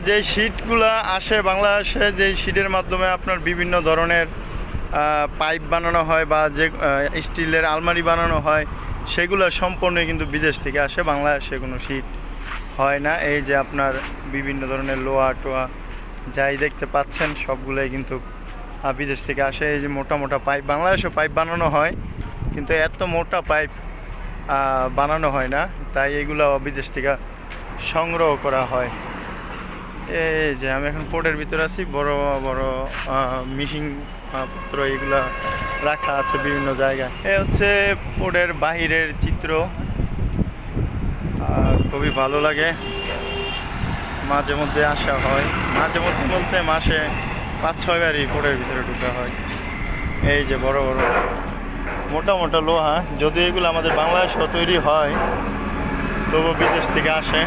যে শীটগুলা আসে বাংলাদেশে, যে শীটের মাধ্যমে আপনার বিভিন্ন ধরনের পাইপ বানানো হয় বা যে স্টিলের আলমারি বানানো হয়, সেগুলো সম্পূর্ণই কিন্তু বিদেশ থেকে আসে। বাংলাদেশে কোনো শীট হয় না। এই যে আপনার বিভিন্ন ধরনের লোহা টোয়া যাই দেখতে পাচ্ছেন, সবগুলোই কিন্তু বিদেশ থেকে আসে। এই যে মোটা মোটা পাইপ, বাংলাদেশেও পাইপ বানানো হয়, কিন্তু এত মোটা পাইপ বানানো হয় না, তাই এগুলো বিদেশ থেকে সংগ্রহ করা হয়। এই যে আমি এখন পোর্টের ভিতরে আছি, বড় বড় মিশিং পত্র এগুলা রাখা আছে বিভিন্ন জায়গায়। এ হচ্ছে পোর্টের বাহিরের চিত্র। খুবই ভালো লাগে, মাঝে মধ্যে আসা হয়। মাঝে মধ্যে বলতে মাসে 5-6 বারই পোর্টের ভিতরে ঢোকা হয়। এই যে বড় বড় মোটা মোটা লোহা, যদিও এগুলো আমাদের বাংলাদেশেও তৈরি হয়, তবু বিদেশ থেকে আসে।